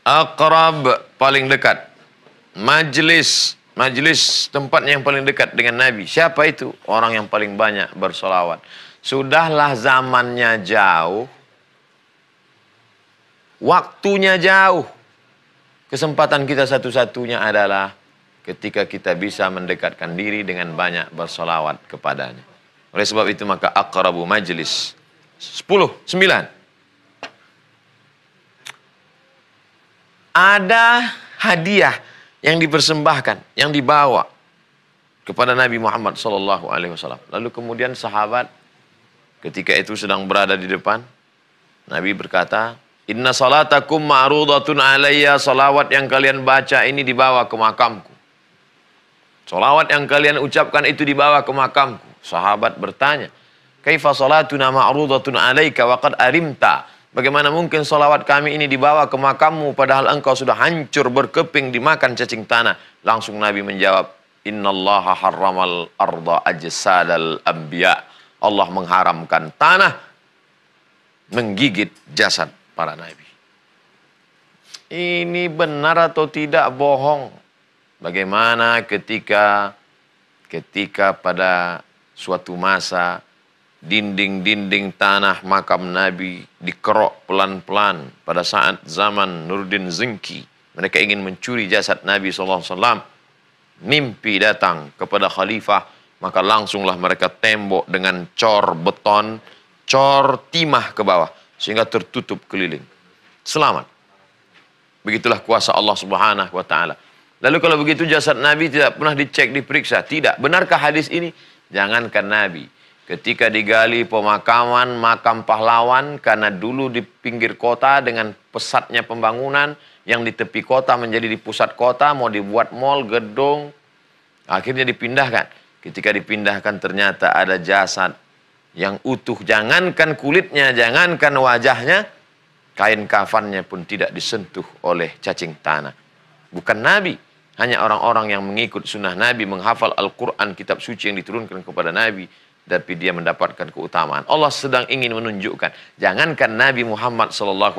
Aqrab, paling dekat. Majlis tempatnya yang paling dekat dengan Nabi. Siapa itu? Orang yang paling banyak bersolawat. Sudahlah zamannya jauh, waktunya jauh. Kesempatan kita satu-satunya adalah ketika kita bisa mendekatkan diri dengan banyak bersolawat kepadanya. Oleh sebab itu maka aqrabu majlis. 10, 9. Ada hadiah yang dipersembahkan, yang dibawa kepada Nabi Muhammad SAW. Lalu kemudian sahabat ketika itu sedang berada di depan, Nabi berkata, "Inna salatakum ma'rudatun alayya." Salawat yang kalian baca ini dibawa ke makamku. Salawat yang kalian ucapkan itu dibawa ke makamku. Sahabat bertanya, "Kaifa salatuna ma'rudatun alayka wa qad arimta?" Bagaimana mungkin salawat kami ini dibawa ke makammu padahal engkau sudah hancur berkeping dimakan cacing tanah. Langsung Nabi menjawab, "Innallaha harramal arda ajsadal anbiya." Allah mengharamkan tanah menggigit jasad para nabi. Ini benar atau tidak bohong? Bagaimana ketika pada suatu masa dinding-dinding tanah makam Nabi dikerok pelan-pelan pada saat zaman Nuruddin Zinki. Mereka ingin mencuri jasad Nabi SAW. Mimpi datang kepada khalifah, maka langsunglah mereka tembok dengan cor beton, cor timah ke bawah, sehingga tertutup keliling. Selamat. Begitulah kuasa Allah Subhanahu wa Ta'ala. Lalu kalau begitu jasad Nabi tidak pernah dicek, diperiksa. Tidak. Benarkah hadis ini? Jangankan Nabi. Ketika digali pemakaman makam pahlawan, karena dulu di pinggir kota dengan pesatnya pembangunan, yang di tepi kota menjadi di pusat kota, mau dibuat mal, gedung, akhirnya dipindahkan. Ketika dipindahkan ternyata ada jasad yang utuh, jangankan kulitnya, jangankan wajahnya, kain kafannya pun tidak disentuh oleh cacing tanah. Bukan Nabi, hanya orang-orang yang mengikut sunnah Nabi, menghafal Al-Quran, kitab suci yang diturunkan kepada Nabi, tapi dia mendapatkan keutamaan. Allah sedang ingin menunjukkan, jangankan Nabi Muhammad SAW,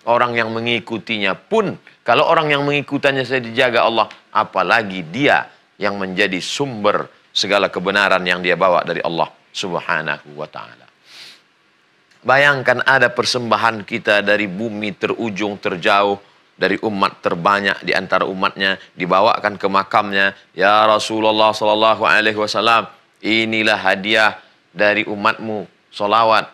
orang yang mengikutinya pun, kalau orang yang mengikutannya saya dijaga Allah, apalagi dia yang menjadi sumber segala kebenaran yang dia bawa dari Allah Subhanahu wa Ta'ala. Bayangkan ada persembahan kita dari bumi terujung terjauh, dari umat terbanyak di antara umatnya, dibawakan ke makamnya. Ya Rasulullah SAW, inilah hadiah dari umatmu, solawat.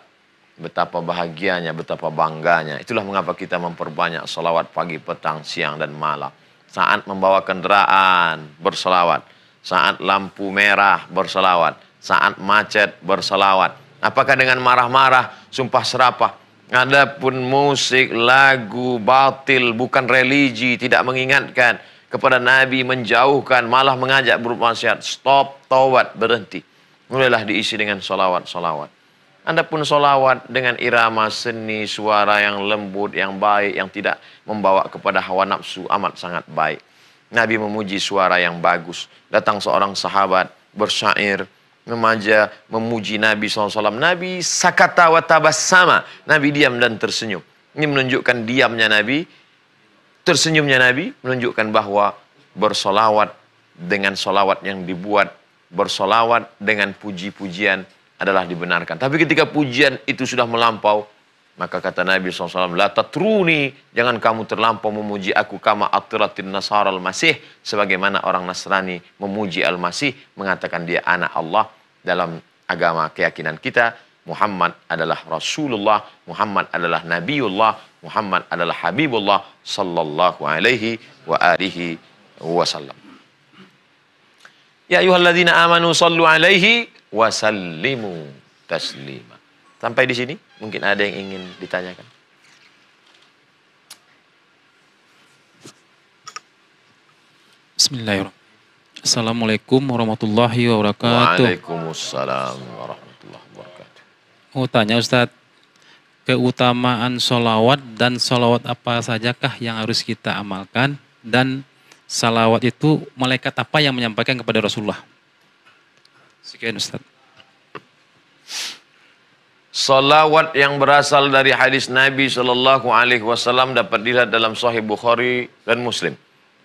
Betapa bahagianya, betapa bangganya. Itulah mengapa kita memperbanyak solawat pagi, petang, siang, dan malam. Saat membawa kendaraan, bersolawat. Saat lampu merah, bersolawat. Saat macet, bersolawat. Apakah dengan marah-marah, sumpah serapah? Adapun musik, lagu, batil, bukan religi, tidak mengingatkan kepada Nabi, menjauhkan, malah mengajak bermaksiat. Stop, taubat, berhenti. Mulailah diisi dengan solawat-solawat. Adapun solawat dengan irama seni, suara yang lembut, yang baik, yang tidak membawa kepada hawa nafsu, amat sangat baik. Nabi memuji suara yang bagus. Datang seorang sahabat bersyair, memuji Nabi SAW. Nabi sakata wa tabassama. Nabi diam dan tersenyum. Ini menunjukkan diamnya Nabi, tersenyumnya Nabi, menunjukkan bahwa bersolawat dengan solawat yang dibuat, bersolawat dengan puji-pujian adalah dibenarkan. Tapi ketika pujian itu sudah melampau, maka kata Nabi SAW, la tatruni, jangan kamu terlampau memuji aku kama atiratin nasara al-masih, sebagaimana orang Nasrani memuji al-masih, mengatakan dia anak Allah. Dalam agama keyakinan kita, Muhammad adalah Rasulullah, Muhammad adalah Nabiullah, Muhammad adalah Habibullah sallallahu alaihi wa alihi wasallam. Ya ayyuhalladzina amanu sallu alaihi wa sallimu taslima. Sampai di sini mungkin ada yang ingin ditanyakan. Bismillahirrahmanirrahim. Assalamualaikum warahmatullahi wabarakatuh. Waalaikumsalam warahmatullahi wabarakatuh. Mau tanya Ustadz, keutamaan sholawat dan sholawat apa sajakah yang harus kita amalkan, dan salawat itu malaikat apa yang menyampaikan kepada Rasulullah? Sekian Ustadz. Salawat yang berasal dari hadis Nabi Shallallahu Alaihi Wasallam dapat dilihat dalam Sahih Bukhari dan Muslim.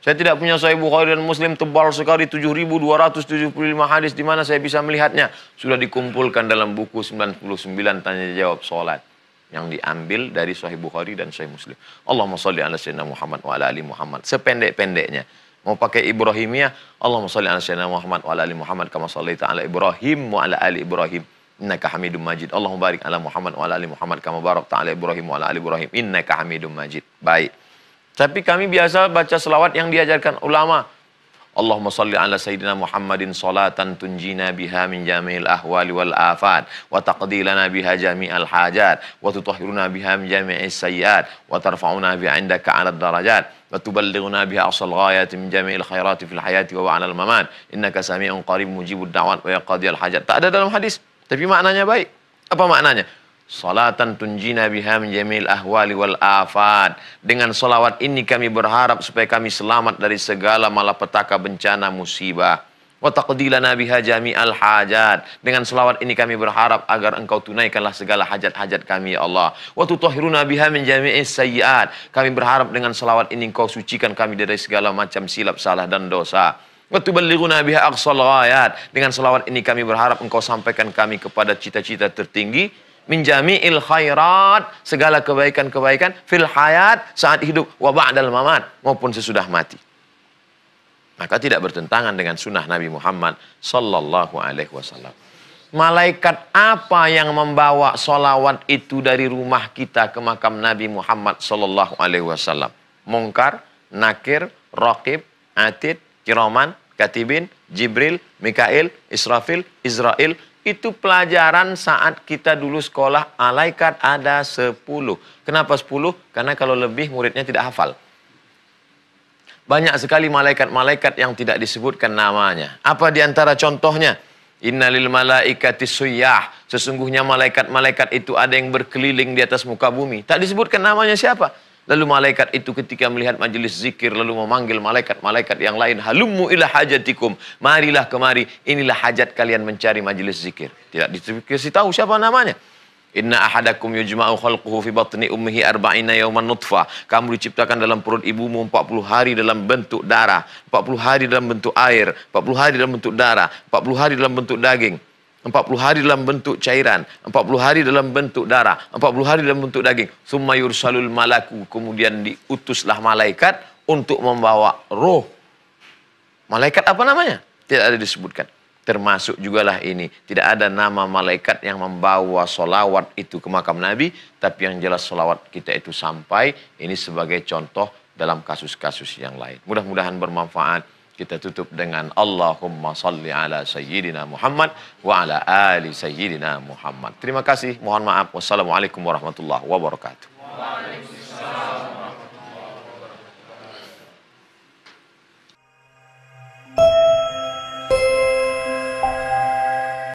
Saya tidak punya Sahih Bukhari dan Muslim, tebal sekali 7.275 hadis, di mana saya bisa melihatnya. Sudah dikumpulkan dalam buku 99 tanya jawab salat yang diambil dari Sahih Bukhari dan Sahih Muslim. Allahumma sholli ala sayyidina Muhammad wa ala ali Muhammad. Sependek-pendeknya. Mau pakai Ibrahimiyah, Allahumma sholli ala sayyidina Muhammad wa ala ali Muhammad kama shallaita ala Ibrahim wa ala ali Ibrahim innaka Hamidum Majid. Allahumma barik ala Muhammad wa ala ali Muhammad kama barakta ala Ibrahim wa ala ali Ibrahim innaka Hamidum Majid. Baik. Tapi kami biasa baca selawat yang diajarkan ulama. Allahumma salli ala sayyidina Muhammadin salatan tunjina biha min jami'il ahwali wal afat wa taqdi lana biha jami'al hajat wa tutahhiruna biha min jami'is sayyiat wa tarfa'una biha 'indaka 'alad darajat wa tuballighuna biha aqsal ghayati min jami'il khairati fil hayati wa ba'dal mamat innaka sami'un qarib mujibud da'wat wa yaqdiyal hajat. Tak ada dalam hadis, tapi maknanya baik. Apa maknanya? Salatan tunjina biha min jamil ahwali wal afat. Dengan salawat ini kami berharap supaya kami selamat dari segala malapetaka, bencana, musibah. Wa taqdilana biha jami'al hajat. Dengan salawat ini kami berharap agar engkau tunaikanlah segala hajat-hajat kami ya Allah. Wa tutahhiruna biha min jami'is sayyiat. Kami berharap dengan salawat ini engkau sucikan kami dari segala macam silap, salah dan dosa. Wa tuballighuna biha aqsal ghayat. Dengan salawat ini kami berharap engkau sampaikan kami kepada cita-cita tertinggi min jami'il khairat, segala kebaikan-kebaikan fil hayat, saat hidup, wa ba'dal mamat, maupun sesudah mati. Maka tidak bertentangan dengan sunnah Nabi Muhammad sallallahu alaihi wasallam. Malaikat apa yang membawa solawat itu dari rumah kita ke makam Nabi Muhammad sallallahu alaihi wasallam? Munkar, Nakir, Raqib, Atid, Kiraman, Katibin, Jibril, Mikail, Israfil, Israel. Itu pelajaran saat kita dulu sekolah, malaikat ada 10. Kenapa 10? Karena kalau lebih muridnya tidak hafal. Banyak sekali malaikat-malaikat yang tidak disebutkan namanya. Apa diantara contohnya? Innalil malaikati suyyah. Sesungguhnya malaikat-malaikat itu ada yang berkeliling di atas muka bumi. Tak disebutkan namanya siapa. Lalu malaikat itu ketika melihat majelis zikir lalu memanggil malaikat-malaikat yang lain, halummu ila hajatikum, marilah kemari, inilah hajat kalian mencari majelis zikir. Tidak dikasih tahu siapa namanya. Inna ahadakum yujma'u khalquhu fi batni ummihi arba'ina yawman nutfah. Kamu diciptakan dalam perut ibumu 40 hari dalam bentuk darah, 40 hari dalam bentuk air, 40 hari dalam bentuk darah, 40 hari dalam bentuk daging, 40 hari dalam bentuk cairan, 40 hari dalam bentuk darah, 40 hari dalam bentuk daging. Summa yursalul malaku, kemudian diutuslah malaikat untuk membawa roh. Malaikat apa namanya? Tidak ada disebutkan. Termasuk jugalah ini, tidak ada nama malaikat yang membawa solawat itu ke makam Nabi, tapi yang jelas solawat kita itu sampai. Ini sebagai contoh dalam kasus-kasus yang lain. Mudah-mudahan bermanfaat. Kita tutup dengan Allahumma salli ala sayyidina Muhammad wa ala ali sayyidina Muhammad. Terima kasih, mohon maaf. Wassalamualaikum warahmatullahi wabarakatuh.